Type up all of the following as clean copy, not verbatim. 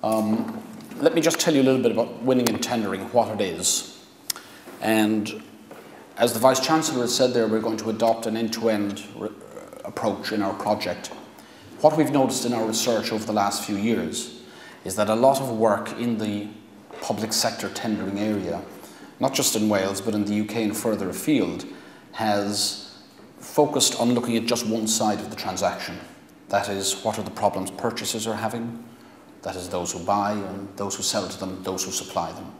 Let me just tell you a little bit about winning and tendering, what it is. And as the Vice-Chancellor has said there, we're going to adopt an end-to-end approach in our project. What we've noticed in our research over the last few years is that a lot of work in the public sector tendering area, not just in Wales, but in the UK and further afield, has focused on looking at just one side of the transaction. That is, what are the problems purchasers are having? That is, those who buy and those who sell to them, those who supply them.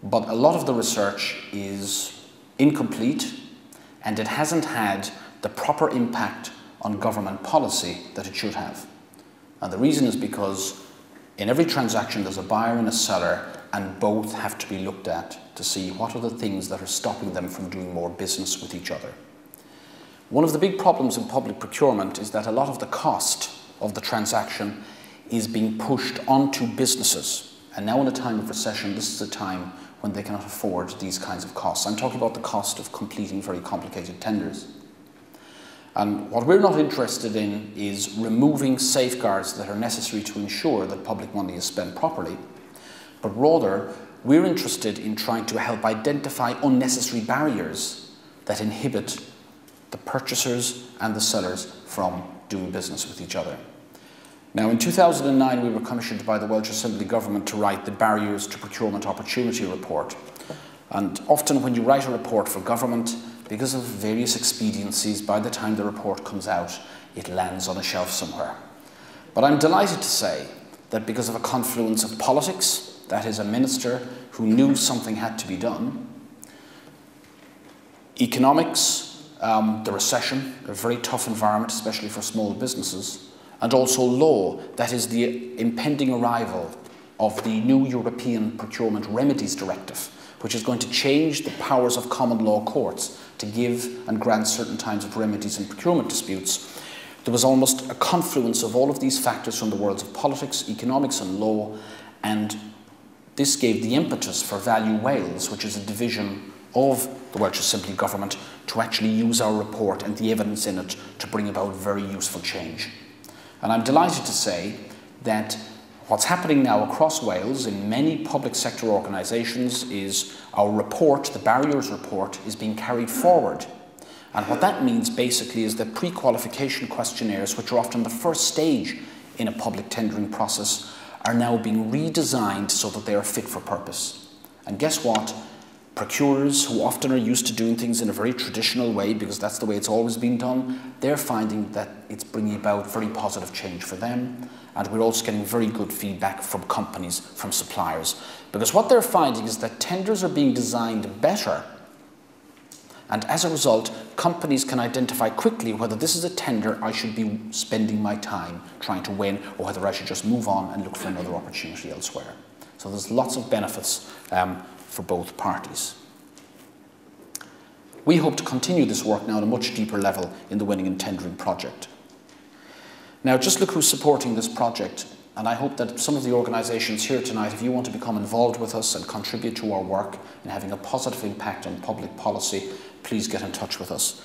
But a lot of the research is incomplete, and it hasn't had the proper impact on government policy that it should have. And the reason is because in every transaction there's a buyer and a seller, and both have to be looked at to see what are the things that are stopping them from doing more business with each other. One of the big problems in public procurement is that a lot of the cost of the transaction is being pushed onto businesses. And now in a time of recession, this is a time when they cannot afford these kinds of costs. I'm talking about the cost of completing very complicated tenders. And what we're not interested in is removing safeguards that are necessary to ensure that public money is spent properly, but rather we're interested in trying to help identify unnecessary barriers that inhibit the purchasers and the sellers from doing business with each other. Now, in 2009, we were commissioned by the Welsh Assembly Government to write the Barriers to Procurement Opportunity Report. And often when you write a report for government, because of various expediencies, by the time the report comes out, it lands on a shelf somewhere. But I'm delighted to say that because of a confluence of politics, that is, a minister who knew something had to be done, economics, the recession, a very tough environment, especially for small businesses, and also law, that is the impending arrival of the new European Procurement Remedies Directive, which is going to change the powers of common law courts to give and grant certain kinds of remedies in procurement disputes. There was almost a confluence of all of these factors from the worlds of politics, economics and law, and this gave the impetus for Value Wales, which is a division of the Welsh Assembly Government, to actually use our report and the evidence in it to bring about very useful change. And I'm delighted to say that what's happening now across Wales in many public sector organisations is our report, the Barriers Report, is being carried forward. And what that means basically is that pre-qualification questionnaires, which are often the first stage in a public tendering process, are now being redesigned so that they are fit for purpose. And guess what? Procurers, who often are used to doing things in a very traditional way because that's the way it's always been done, they're finding that it's bringing about very positive change for them. And we're also getting very good feedback from companies, from suppliers. Because what they're finding is that tenders are being designed better. And as a result, companies can identify quickly whether this is a tender I should be spending my time trying to win, or whether I should just move on and look for another opportunity elsewhere. So there's lots of benefits for both parties. We hope to continue this work now at a much deeper level in the winning and tendering project. Now, just look who's supporting this project, and I hope that some of the organisations here tonight, if you want to become involved with us and contribute to our work in having a positive impact on public policy, please get in touch with us.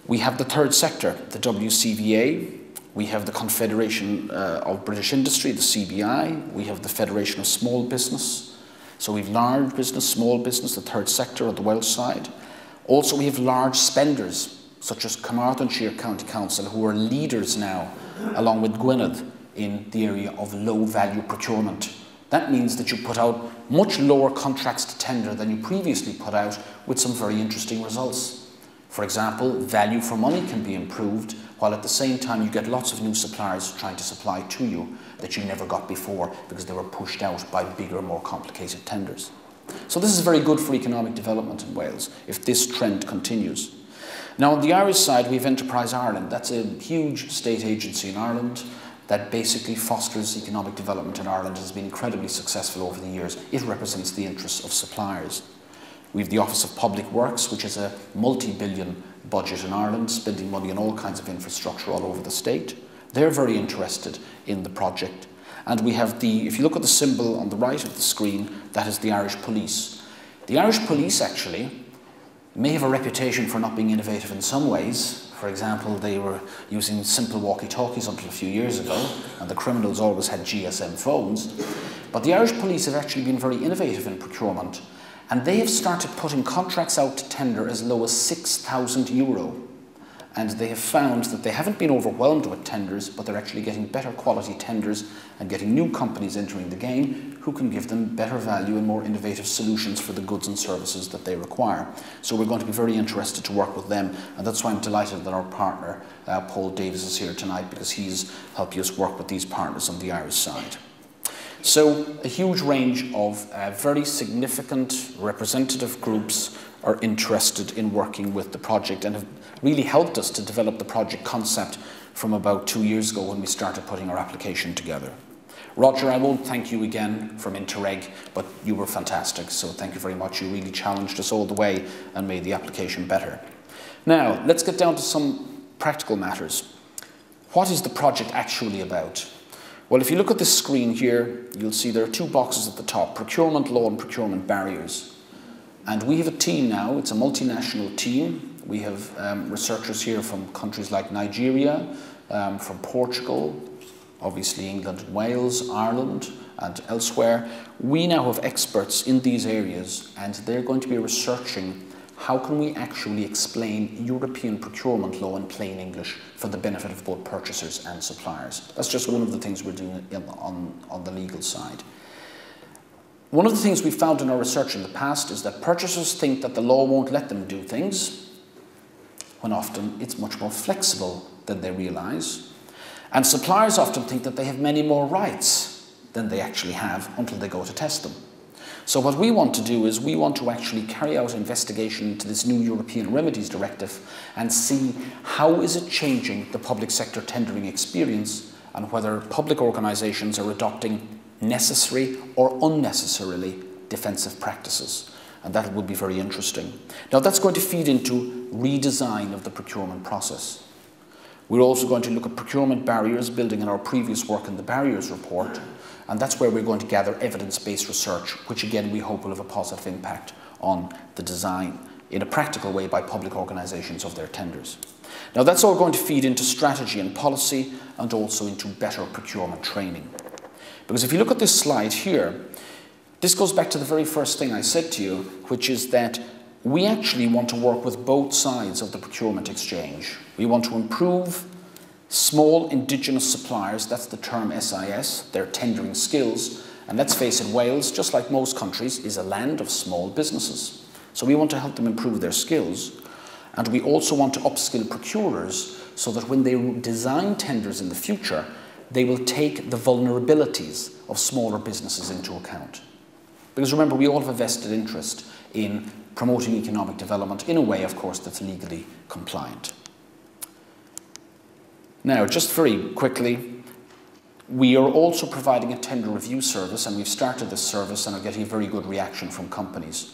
We have the third sector, the WCVA, we have the Confederation of British Industry, the CBI, we have the Federation of Small Business. So we have large business, small business, the third sector on the Welsh side. Also we have large spenders, such as Carmarthenshire County Council, who are leaders now, along with Gwynedd, in the area of low-value procurement. That means that you put out much lower contracts to tender than you previously put out, with some very interesting results. For example, value for money can be improved, while at the same time you get lots of new suppliers trying to supply to you that you never got before because they were pushed out by bigger, more complicated tenders. So this is very good for economic development in Wales if this trend continues. Now on the Irish side, we have Enterprise Ireland. That's a huge state agency in Ireland that basically fosters economic development in Ireland. It has been incredibly successful over the years. It represents the interests of suppliers. We have the Office of Public Works, which is a multi-billion budget in Ireland, spending money on all kinds of infrastructure all over the state. They're very interested in the project. And we have if you look at the symbol on the right of the screen, that is the Irish Police. The Irish Police actually may have a reputation for not being innovative in some ways. For example, they were using simple walkie-talkies until a few years ago, and the criminals always had GSM phones. But the Irish police have actually been very innovative in procurement, and they have started putting contracts out to tender as low as €6,000. And they have found that they haven't been overwhelmed with tenders, but they're actually getting better quality tenders and getting new companies entering the game who can give them better value and more innovative solutions for the goods and services that they require. So we're going to be very interested to work with them, and that's why I'm delighted that our partner, Paul Davies, is here tonight, because he's helping us work with these partners on the Irish side. So a huge range of very significant representative groups are interested in working with the project and have really helped us to develop the project concept from about 2 years ago when we started putting our application together. Roger, I won't thank you again from Interreg, but you were fantastic, so thank you very much. You really challenged us all the way and made the application better. Now, let's get down to some practical matters. What is the project actually about? Well, if you look at this screen here, you'll see there are two boxes at the top, procurement law and procurement barriers. And we have a team now, it's a multinational team. We have researchers here from countries like Nigeria, from Portugal, obviously England and Wales, Ireland and elsewhere. We now have experts in these areas, and they're going to be researching how can we actually explain European procurement law in plain English for the benefit of both purchasers and suppliers. That's just one of the things we're doing on the legal side. One of the things we found in our research in the past is that purchasers think that the law won't let them do things, when often it's much more flexible than they realise. And suppliers often think that they have many more rights than they actually have until they go to test them. So what we want to do is we want to actually carry out investigation into this new European Remedies Directive and see how is it changing the public sector tendering experience and whether public organisations are adopting necessary or unnecessarily defensive practices. And that will be very interesting. Now that's going to feed into redesign of the procurement process. We're also going to look at procurement barriers, building on our previous work in the barriers report, and that's where we're going to gather evidence-based research, which again we hope will have a positive impact on the design in a practical way by public organisations of their tenders. Now that's all going to feed into strategy and policy and also into better procurement training. Because if you look at this slide here, this goes back to the very first thing I said to you, which is that we actually want to work with both sides of the procurement exchange. We want to improve small indigenous suppliers, that's the term SIS, their tendering skills. And let's face it, Wales, just like most countries, is a land of small businesses. So we want to help them improve their skills. And we also want to upskill procurers so that when they design tenders in the future, they will take the vulnerabilities of smaller businesses into account. Because remember, we all have a vested interest in promoting economic development in a way, of course, that's legally compliant. Now, just very quickly, we are also providing a tender review service, and we've started this service and are getting a very good reaction from companies.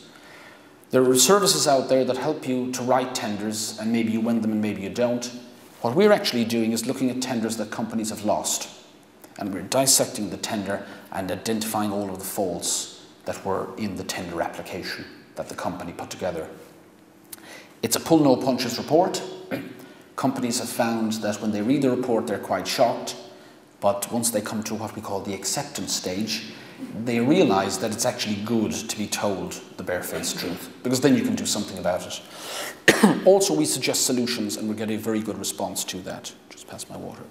There are services out there that help you to write tenders, and maybe you win them and maybe you don't. What we're actually doing is looking at tenders that companies have lost, and we're dissecting the tender and identifying all of the faults that were in the tender application that the company put together. It's a pull no punches report. Companies have found that when they read the report, they're quite shocked, but once they come to what we call the acceptance stage, they realise that it's actually good to be told the barefaced truth, because then you can do something about it. Also, we suggest solutions, and we get a very good response to that. Just pass my water.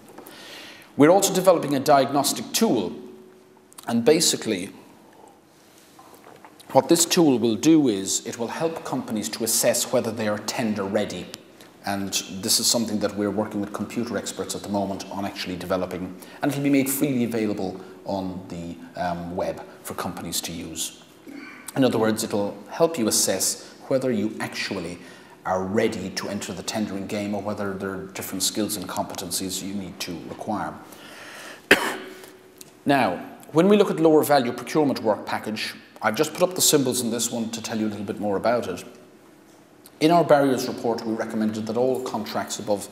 We're also developing a diagnostic tool, and basically what this tool will do is it will help companies to assess whether they are tender ready. And this is something that we're working with computer experts at the moment on actually developing, and it'll be made freely available on the web for companies to use. In other words, it'll help you assess whether you actually are ready to enter the tendering game or whether there are different skills and competencies you need to require. Now, when we look at lower value procurement work package, I've just put up the symbols in this one to tell you a little bit more about it. In our barriers report, we recommended that all contracts above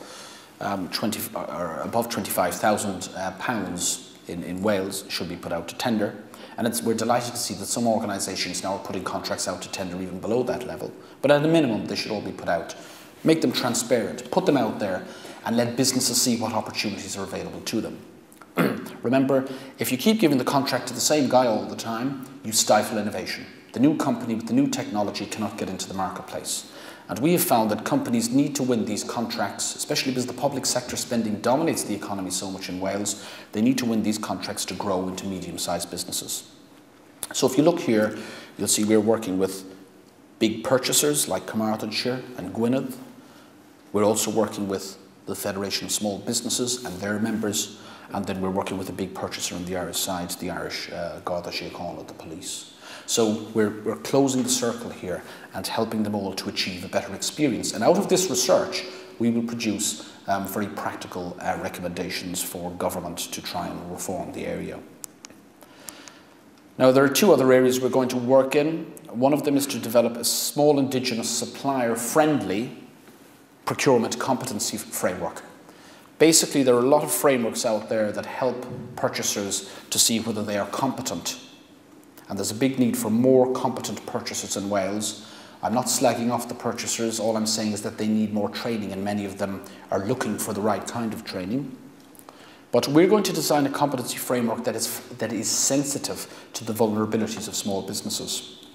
£25,000 in Wales should be put out to tender. And we're delighted to see that some organisations now are putting contracts out to tender even below that level. But at a minimum, they should all be put out. Make them transparent, put them out there, and let businesses see what opportunities are available to them. Remember, if you keep giving the contract to the same guy all the time, you stifle innovation. The new company with the new technology cannot get into the marketplace. And we have found that companies need to win these contracts, especially because the public sector spending dominates the economy so much in Wales. They need to win these contracts to grow into medium-sized businesses. So if you look here, you'll see we're working with big purchasers like Carmarthenshire and Gwynedd. We're also working with the Federation of Small Businesses and their members. And then we're working with a big purchaser on the Irish side, the Irish Garda Síochána, the police. So we're closing the circle here and helping them all to achieve a better experience. And out of this research, we will produce very practical recommendations for government to try and reform the area. Now, there are two other areas we're going to work in. One of them is to develop a small indigenous supplier-friendly procurement competency framework. Basically, there are a lot of frameworks out there that help purchasers to see whether they are competent. And there's a big need for more competent purchasers in Wales. I'm not slagging off the purchasers. All I'm saying is that they need more training, and many of them are looking for the right kind of training. But we're going to design a competency framework that is sensitive to the vulnerabilities of small businesses.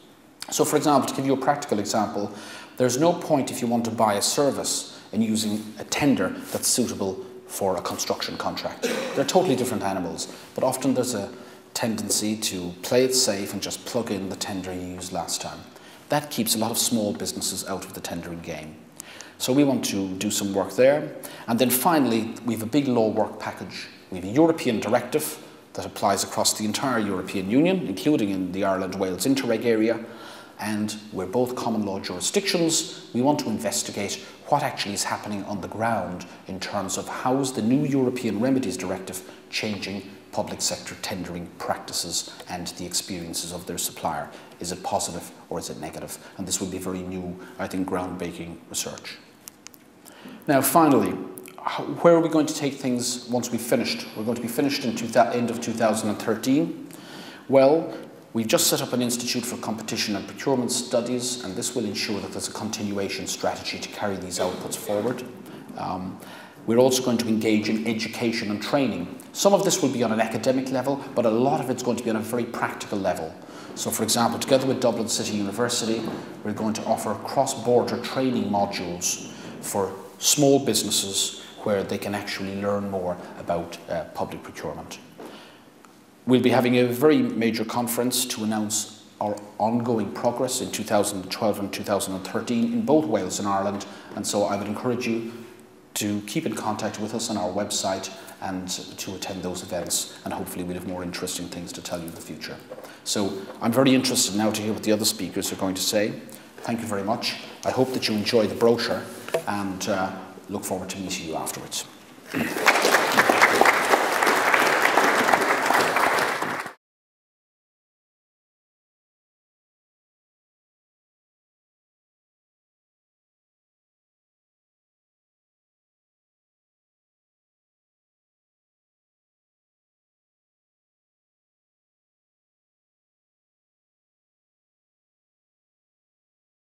So, for example, to give you a practical example, there's no point if you want to buy a service in using a tender that's suitable for a construction contract. They're totally different animals, but often there's a tendency to play it safe and just plug in the tender you used last time. That keeps a lot of small businesses out of the tendering game. So we want to do some work there. And then finally, we have a big law work package. We have a European directive that applies across the entire European Union, including in the Ireland-Wales Interreg area. And we're both common law jurisdictions. We want to investigate what actually is happening on the ground in terms of how is the new European Remedies Directive changing public sector tendering practices and the experiences of their supplier. Is it positive or is it negative? And this will be very new, I think, groundbreaking research. Now, finally, where are we going to take things once we've finished? We're going to be finished in end of 2013. Well, we've just set up an Institute for Competition and Procurement Studies, and this will ensure that there's a continuation strategy to carry these outputs forward. We're also going to engage in education and training. Some of this will be on an academic level, but a lot of it's going to be on a very practical level. So, for example, together with Dublin City University, we're going to offer cross-border training modules for small businesses where they can actually learn more about public procurement. We'll be having a very major conference to announce our ongoing progress in 2012 and 2013 in both Wales and Ireland, and so I would encourage you to keep in contact with us on our website and to attend those events, and hopefully we'll have more interesting things to tell you in the future. So I'm very interested now to hear what the other speakers are going to say. Thank you very much. I hope that you enjoy the brochure and look forward to meeting you afterwards.